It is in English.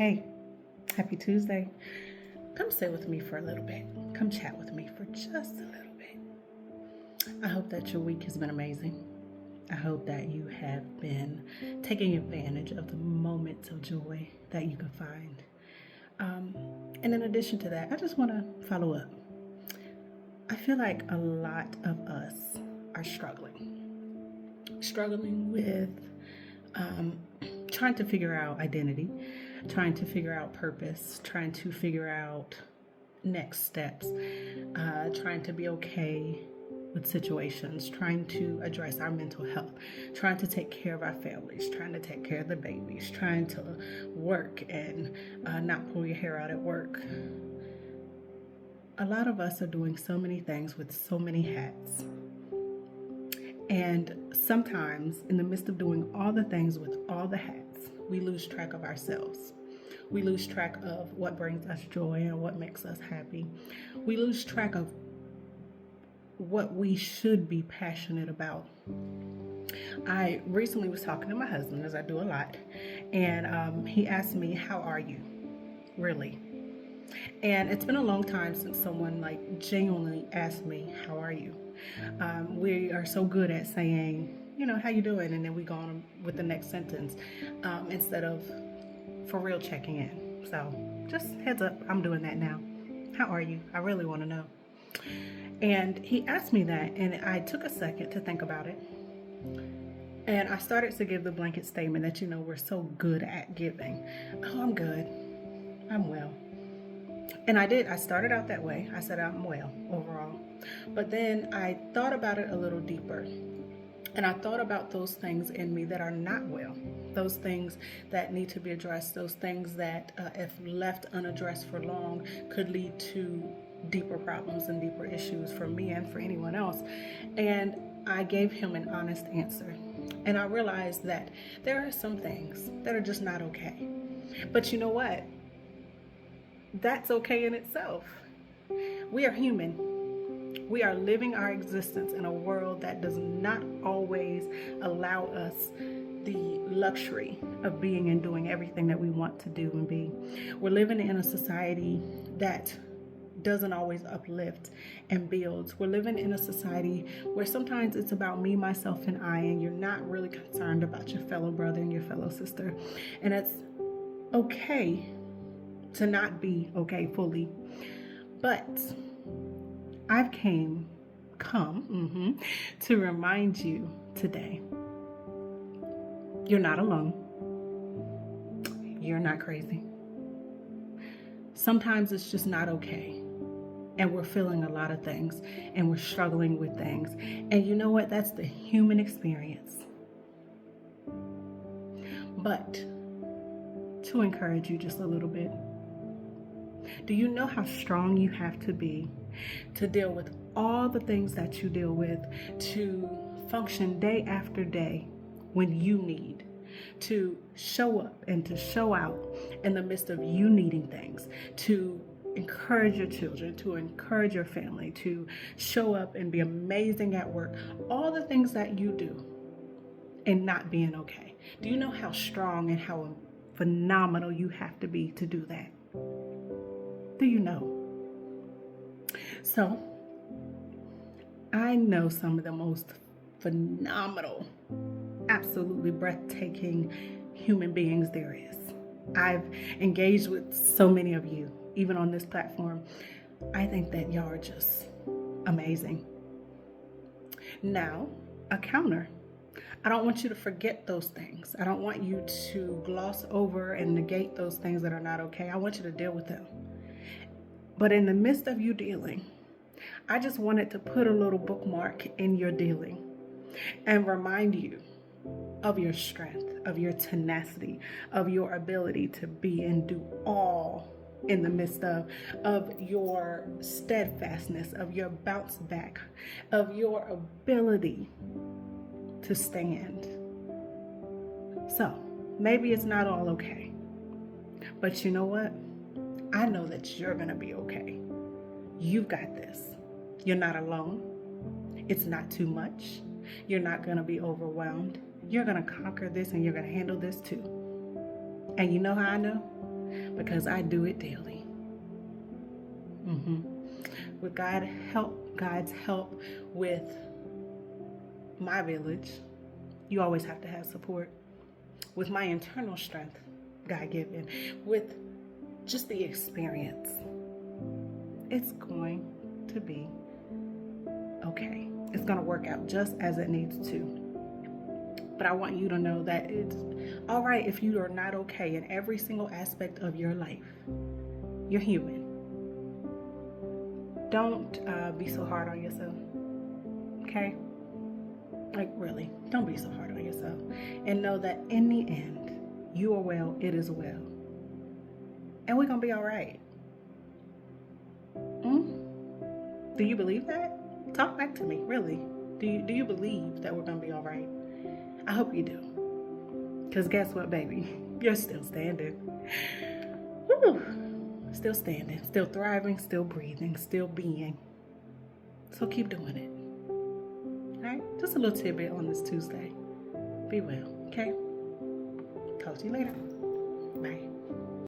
Hey, happy Tuesday. Come sit with me for a little bit. Come chat with me for just a little bit. I hope that your week has been amazing. I hope that you have been taking advantage of the moments of joy that you can find. And in addition to that, I just want to follow up. I feel like a lot of us are struggling with trying to figure out identity, trying to figure out purpose, trying to figure out next steps, trying to be okay with situations, trying to address our mental health, trying to take care of our families, trying to take care of the babies, trying to work and not pull your hair out at work. A lot of us are doing so many things with so many hats. And sometimes, in the midst of doing all the things with all the hats, we lose track of ourselves. We lose track of what brings us joy and what makes us happy. We lose track of what we should be passionate about. I recently was talking to my husband, as I do a lot, and he asked me, "How are you?" Really. And it's been a long time since someone genuinely asked me, "How are you?" We are so good at saying, "How you doing?" And then we go on with the next sentence instead of for real checking in. So just heads up, I'm doing that now. How are you? I really want to know. And he asked me that, and I took a second to think about it. And I started to give the blanket statement that, we're so good at giving. "Oh, I'm good. I'm well." And I did. I started out that way. I said I'm well overall. But then I thought about it a little deeper. And I thought about those things in me that are not well, those things that need to be addressed, those things that, if left unaddressed for long, could lead to deeper problems and deeper issues for me and for anyone else. And I gave him an honest answer. And I realized that there are some things that are just not okay. But you know what? That's okay in itself. We are human. We are living our existence in a world that does not always allow us the luxury of being and doing everything that we want to do and be. We're living in a society that doesn't always uplift and build. We're living in a society where sometimes it's about me, myself, and I, and you're not really concerned about your fellow brother and your fellow sister. And it's okay to not be okay fully. But I've come to remind you today, you're not alone. You're not crazy. Sometimes it's just not okay. And we're feeling a lot of things and we're struggling with things. And you know what? That's the human experience. But to encourage you just a little bit, do you know how strong you have to be to deal with all the things that you deal with, to function day after day when you need, to show up and to show out in the midst of you needing things, to encourage your children, to encourage your family, to show up and be amazing at work, all the things that you do and not being okay? Do you know how strong and how phenomenal you have to be to do that? Do you know? So, I know some of the most phenomenal, absolutely breathtaking human beings there is. I've engaged with so many of you, even on this platform. I think that y'all are just amazing. Now, a counter. I don't want you to forget those things. I don't want you to gloss over and negate those things that are not okay. I want you to deal with them. But in the midst of you dealing, I just wanted to put a little bookmark in your dealing and remind you of your strength, of your tenacity, of your ability to be and do all in the midst of your steadfastness, of your bounce back, of your ability to stand. So maybe it's not all okay, but you know what? I know that you're going to be okay. You've got this. You're not alone. It's not too much. You're not going to be overwhelmed. You're going to conquer this and you're going to handle this too. And you know how I know? because I do it daily. With God's help with my village, you always have to have support. With my internal strength, God given, with just the experience, it's going to be okay. It's going to work out just as it needs to. But I want you to know that it's all right if you are not okay in every single aspect of your life. You're human. Don't be so hard on yourself. Okay? Like, really, don't be so hard on yourself. And know that in the end, you are well, it is well. And we're going to be all right. Do you believe that? Talk back to me, really. Do you believe that we're going to be all right? I hope you do. Because guess what, baby? You're still standing. Woo! Still standing, still thriving, still breathing, still being. So keep doing it. All right? Just a little tidbit on this Tuesday. Be well, okay? Talk to you later. Bye.